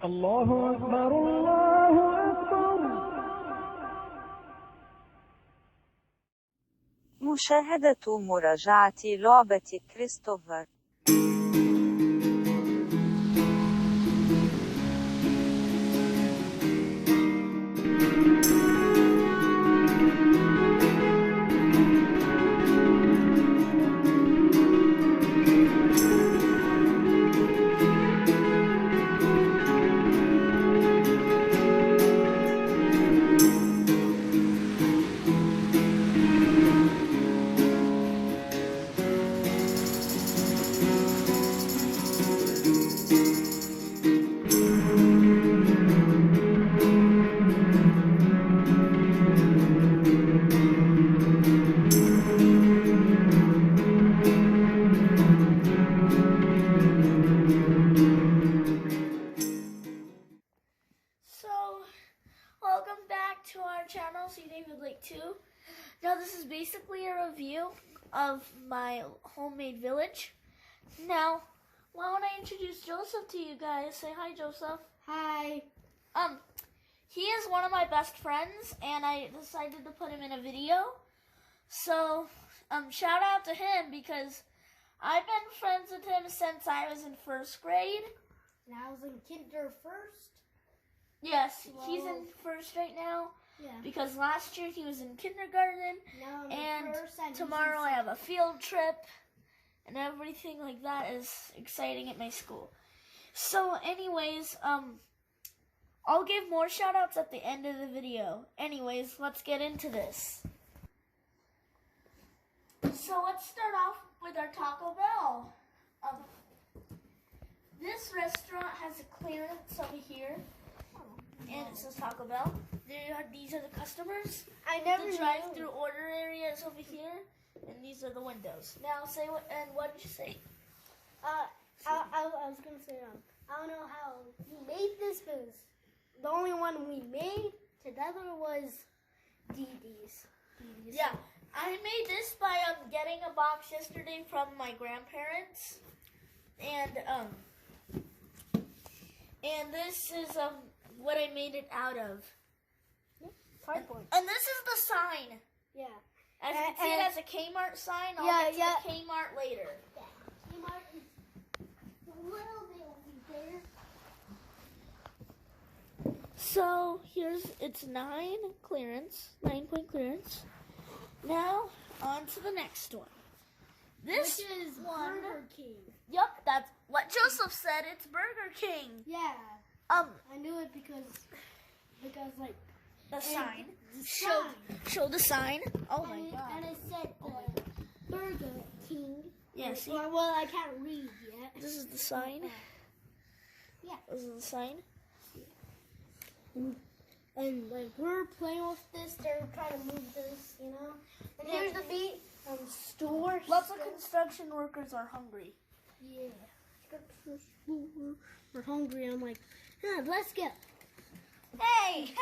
الله أكبر الله أكبر. مشاهدة مراجعة لعبة كريستوفر. Welcome back to our channel, C. David Lake 2. Now this is basically a review of my homemade village. Now, why don't I introduce Joseph to you guys? Say hi, Joseph. Hi. He is one of my best friends, and I decided to put him in a video. So, shout out to him because I've been friends with him since I was in first grade. And I was in kinder first. Yes, he's in first right now. Yeah. Because last year he was in kindergarten, Now I'm and in first, and tomorrow I have a field trip, and everything like that is exciting at my school. So anyways, I'll give more shout outs at the end of the video. Anyways, let's get into this. So let's start off with our Taco Bell. This restaurant has a clearance over here. And it says Taco Bell. These are the customers. The drive-through order area is over here, and these are the windows. Now say what? And what did you say? I was gonna say I don't know how we made this, because the only one we made together was Dee Dee's. Yeah, I made this by getting a box yesterday from my grandparents, and this is what I made it out of. Cardboard. And this is the sign. Yeah. As you can see, it has a Kmart sign. I'll get to the Kmart later. Yeah. Kmart is a little bit over there. So it's 9-point clearance. Now on to the next one. This Which is one, Burger King. Yep, that's what Joseph said. It's Burger King. Yeah. I knew it because like the sign. The Show the sign. Oh my god. And it said Burger King. Yeah, see? Well, I can't read yet. This is the sign. Yeah. This is the sign. And like we're playing with this, they're trying to move this, you know. And here's the beat store. Lots of construction workers are hungry. Yeah. We're hungry. I'm like, let's go. Hey!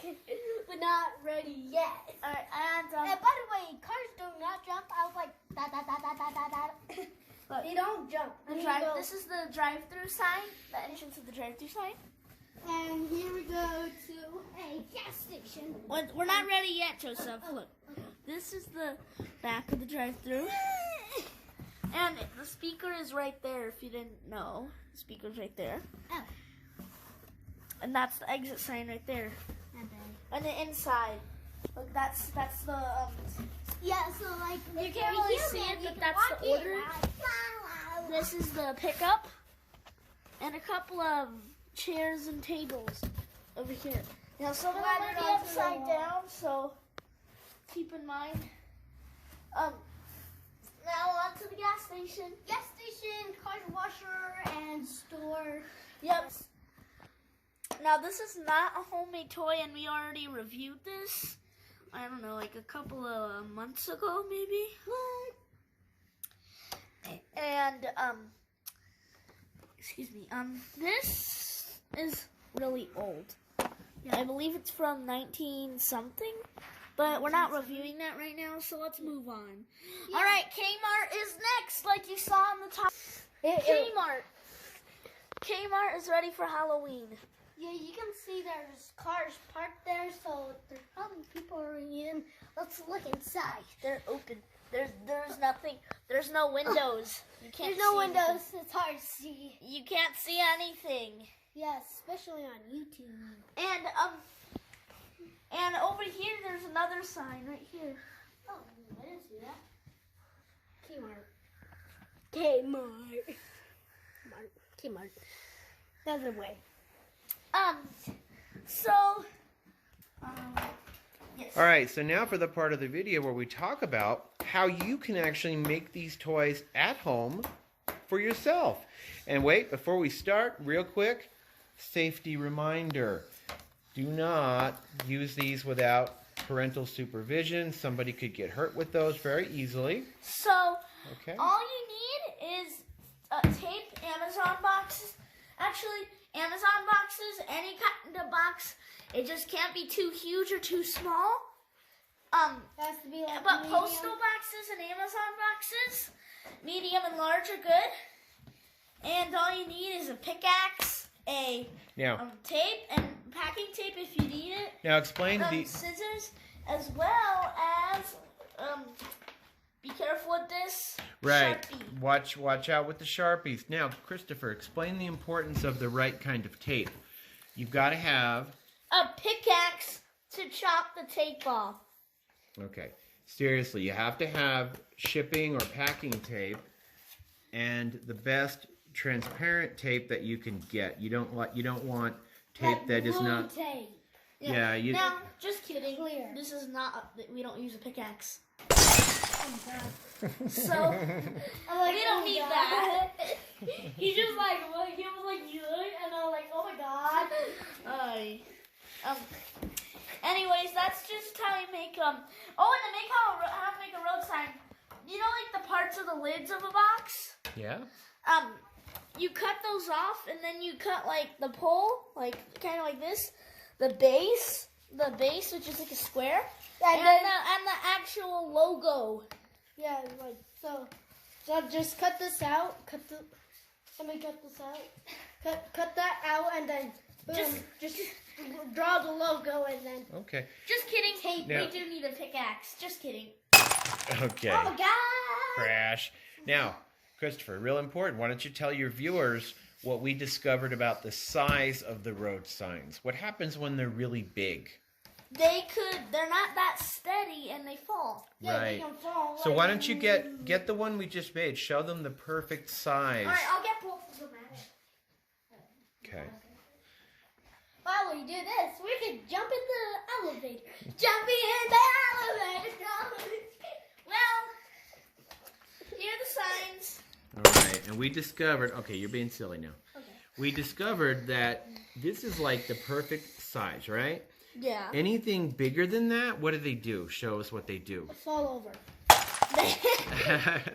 We're not ready yet. Alright, and by the way, cars do not jump. I was like, da. They don't jump. This is the drive-through sign, the entrance of the drive-through sign. And here we go to a gas station. We're not ready yet, Joseph. Look, this is the back of the drive-through. And the speaker is right there, if you didn't know. The speaker's right there. Oh. And that's the exit sign right there. On the inside. Look, that's the, Yeah, so like... You can't really see it, but that's the order. This is the pickup. And a couple of chairs and tables over here. Now, some of them might be upside down, so keep in mind. Now on to the gas station. Gas station, car washer, and store. Yep. Now this is not a homemade toy, and we already reviewed this. I don't know, like a couple of months ago, maybe. And excuse me. This is really old. Yeah. I believe it's from 19-something. But we're not reviewing that right now, so let's move on. Yeah. All right, Kmart is next, like you saw on the top. Kmart. Kmart is ready for Halloween. Yeah, you can see there's cars parked there, so there's probably people already in. Let's look inside. They're open. There's nothing. There's no windows. You can't. There's no see windows. anything. It's hard to see. You can't see anything. Yeah, especially on YouTube. And over here there's another sign right here. Oh, I didn't see that. Kmart. Kmart. That's the way. Yes. All right, so now for the part of the video where we talk about how you can actually make these toys at home for yourself. And wait, before we start, real quick, safety reminder. Do not use these without parental supervision. Somebody could get hurt with those very easily. So, Okay. all you need is tape, Amazon boxes. Actually, Amazon boxes, any kind of box. It just can't be too huge or too small. It has to be like But medium. postal boxes and Amazon boxes, medium and large are good. And all you need is a pickaxe, Now, tape, and packing tape if you need it. now explain the... Scissors, as well as be careful with this. Right. Sharpie. Watch out with the Sharpies. Now, Christopher, explain the importance of the right kind of tape. You've got to have... A pickaxe to chop the tape off. Okay. Seriously, you have to have shipping or packing tape and the best transparent tape that you can get. You don't want tape that is not... tape. Yeah, you... Now, just kidding. Clear. This is not... We don't use a pickaxe. Oh, So, I'm like, we don't oh need God. that. He just like, he was like, and I was like, oh my God. Anyways, that's just how you make oh, and to make how to make a road sign. You know, like the parts of the lids of a box. Yeah? You cut those off, and then you cut like the pole, like kind of like this, the base, which is like a square, and the actual logo. Yeah, like so just cut this out. Let me cut this out. Cut that out, and then boom, just draw the logo, and then. Okay. Just kidding. Tape. Now- We do need a pickaxe. Just kidding. Okay. Oh my God! Crash. Now, Christopher, real important. Why don't you tell your viewers what we discovered about the size of the road signs? What happens when they're really big? They're not that steady, and they fall. Yeah, Right. they can fall. So like- why don't you get the one we just made? Show them the perfect size. All right, I'll get both of them at it. Okay. While we do this, we can jump in the elevator. Jumping in the elevator. Well, here are the signs. All right. And we discovered... Okay, you're being silly now. Okay. We discovered that this is like the perfect size, right? Yeah. Anything bigger than that, what do they do? Show us what they do. Fall over.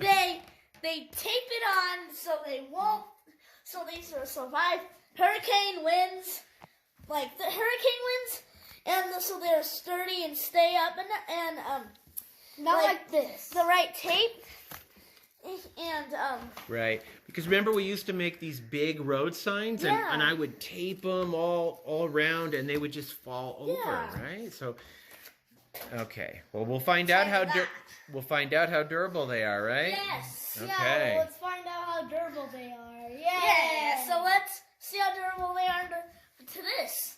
They tape it on so they won't, so they survive hurricane winds, like the hurricane winds, and so they're sturdy and stay up, and Not Like- like this. the right tape, and Right, because remember we used to make these big road signs, and, Yeah. and I would tape them all around, and they would just fall over, Yeah. right? So, okay, well we'll find out how durable they are, right? yes, Okay. Yeah, let's find out how durable they are. yeah. So let's see how durable they are to this.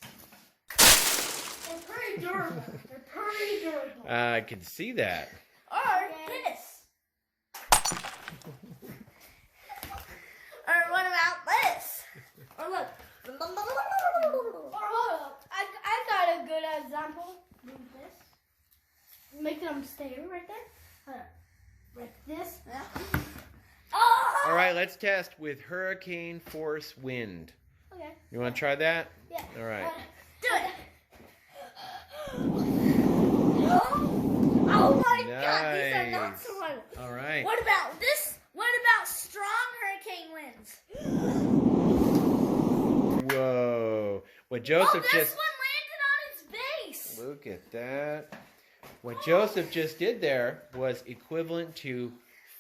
They're pretty durable. They're pretty durable. I can see that. Or Okay. this. Or what about this? Or look. Or hold up. I got a good example. Do this. Make them stay right there. Hold up. Like this. Yeah. Oh! All right, let's test with hurricane force wind. Okay. You want to try that? Yeah. All right. Do it. Oh my God, these are not Nice. so hard. All right. What about this? What about strong hurricane winds? Whoa. What Oh, Joseph this just... one landed on its base. Look at that. What Joseph just did there was equivalent to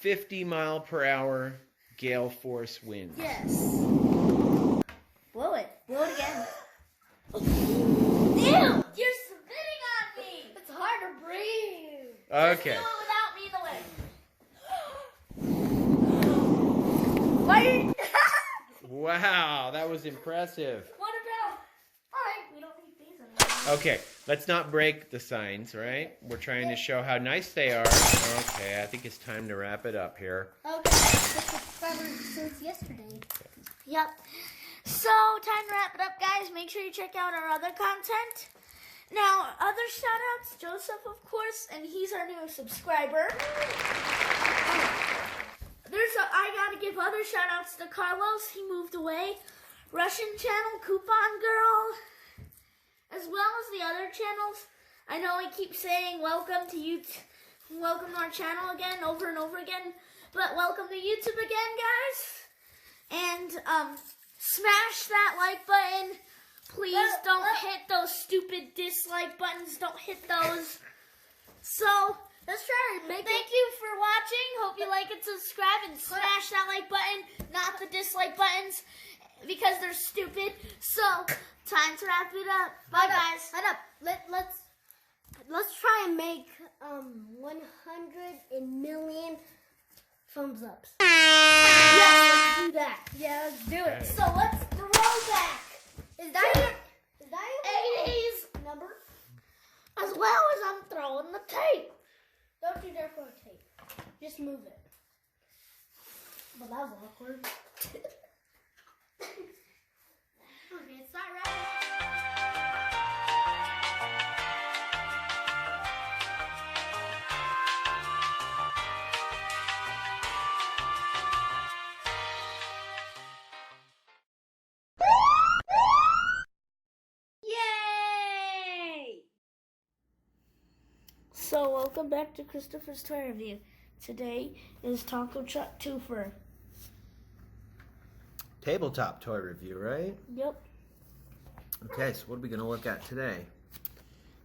50-mile-per-hour gale force winds. Yes. Do it again. Ew! You're spitting on me! It's hard to breathe. Okay. Do it without me in the way. Why? Wow, that was impressive. What about? Alright, we don't need these anymore. Okay, let's not break the signs, right? We're trying to show how nice they are. Okay, I think it's time to wrap it up here. Okay, subscribers since yesterday. Yep. So, time to wrap it up, guys. Make sure you check out our other content. Now, other shout-outs, Joseph, of course, and he's our new subscriber. I gotta give other shout-outs to Carlos. He moved away. Russian channel, Coupon Girl, as well as the other channels. I know I keep saying welcome to our channel again, over and over again, but welcome to YouTube again, guys. And smash that like button. Please don't hit those stupid dislike buttons. Don't hit those. So let's try to make it. Thank you for watching. Hope you like and subscribe and smash that like button, not the dislike buttons, because they're stupid. So time to wrap it up. Bye, guys. Hold up. Let's try and make 100 million thumbs ups. Yeah, let's do that. Yeah, let's do it. So let's throw back. Is that your 80s number? as well as I'm throwing the tape. Don't you dare throw tape. Just move it. But that was awkward. Okay, it's not right. Yay! So welcome back to Christopher's Toy Review. Today is Taco Truck Twofer. Tabletop toy review, right? Yep. Okay, so what are we going to look at today?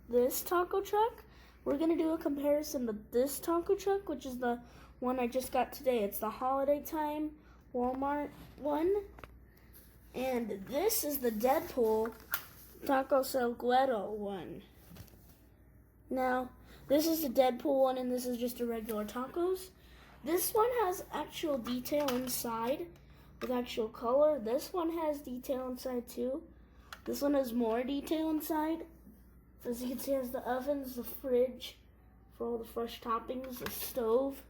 This taco truck, we're going to do a comparison to this taco truck, which is the one I just got today. It's the holiday time Walmart one. And this is the Deadpool Taco Salguero one. Now, this is the Deadpool one, and this is just a regular tacos. This one has actual detail inside with actual color. This one has detail inside too. This one has more detail inside. As you can see, it has the ovens, the fridge for all the fresh toppings, the stove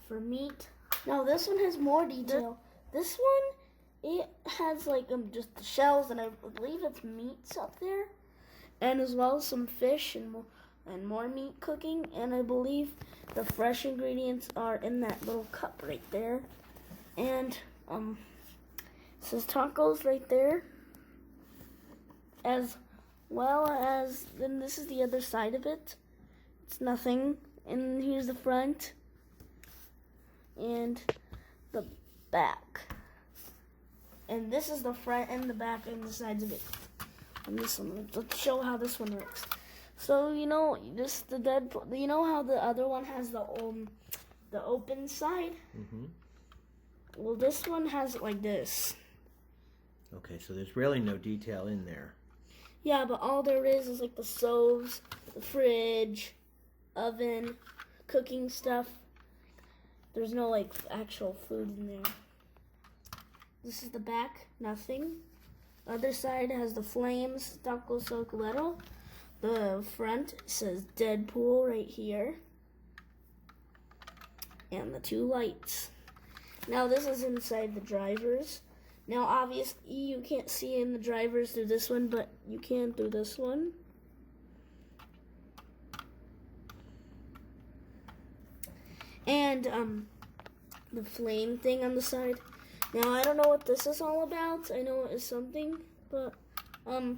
for meat. Now this one has more detail. This one, it has like just the shells, and I believe it's meats up there, and as well as some fish and more meat cooking. And I believe the fresh ingredients are in that little cup right there. And it says tacos right there, as well as, then this is the other side of it. It's nothing. And here's the front and the back. And this is the front and the back and the sides of it. And this one, let's show how this one works. So you know you know how the other one has the open side? Mm-hmm. Well, this one has it like this. Okay, so there's really no detail in there. Yeah, but all there is like the stoves, the fridge, oven, cooking stuff. There's no like actual food in there. This is the back, nothing. Other side has the flames, Taco Salguero. The front says Deadpool right here. And the two lights. Now this is inside the drivers. Now obviously you can't see in the drivers through this one, but you can through this one. And the flame thing on the side. Now I don't know what this is all about. I know it is something, but Okay.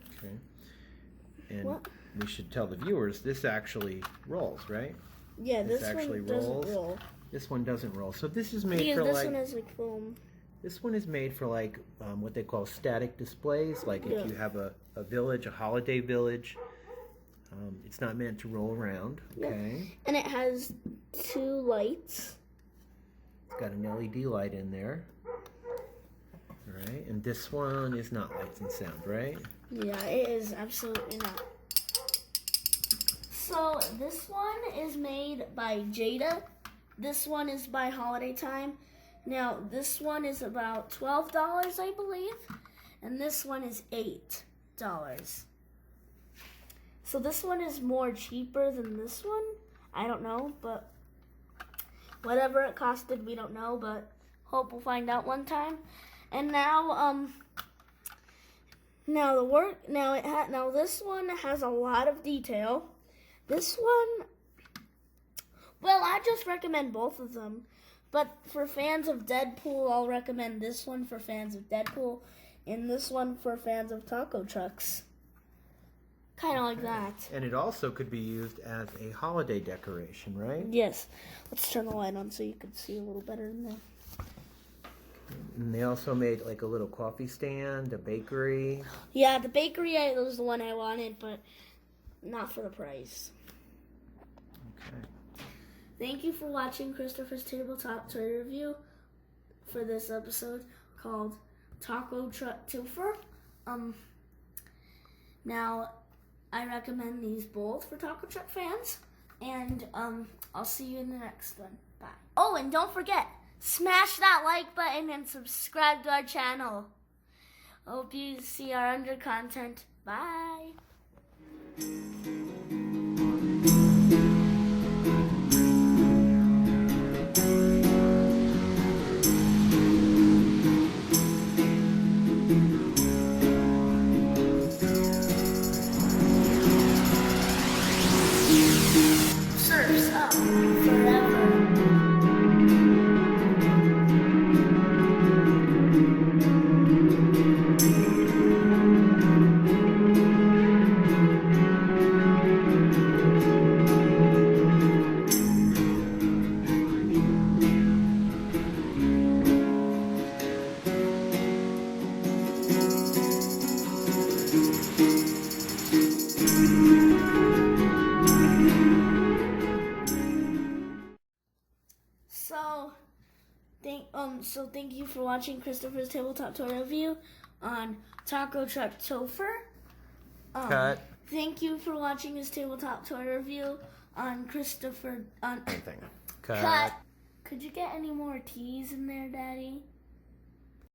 And what? we should tell the viewers this actually rolls, right? Yeah, This this actually one doesn't rolls. roll. This one doesn't roll. So this is made Because for this like one has like foam. this one is made for like what they call static displays. Like Yeah. if you have a village, a holiday village, it's not meant to roll around. Okay. And it has two lights. It's got an LED light in there. All right? And this one is not lights and sound, right? Yeah, it is absolutely not. So this one is made by Jada. This one is by Holiday Time. Now this one is about $12, I believe, and this one is $8. So this one is more cheaper than this one. I don't know, but whatever it costed, we don't know, but hope we'll find out one time. And now now this one has a lot of detail. This one, well, I just recommend both of them. But for fans of Deadpool, I'll recommend this one for fans of Deadpool and this one for fans of taco trucks. Kind of like that. And it also could be used as a holiday decoration, right? Yes. Let's turn the light on so you can see a little better in there. And they also made like a little coffee stand, a bakery. Yeah, the bakery was the one I wanted, but not for the price. Okay. Thank you for watching Christopher's Tabletop Toy Review for this episode called Taco Truck Twofer. Now, I recommend these both for taco truck fans, and I'll see you in the next one. Bye. Oh, and don't forget, smash that like button and subscribe to our channel. Hope you see our under content. Bye. Surf's up forever. So thank you for watching Christopher's Tabletop Toy Review on Taco Truck Twofer. Cut. Thank you for watching his Tabletop Toy Review on Christopher. Anything. Cut. Cut. Could you get any more T's in there, Daddy?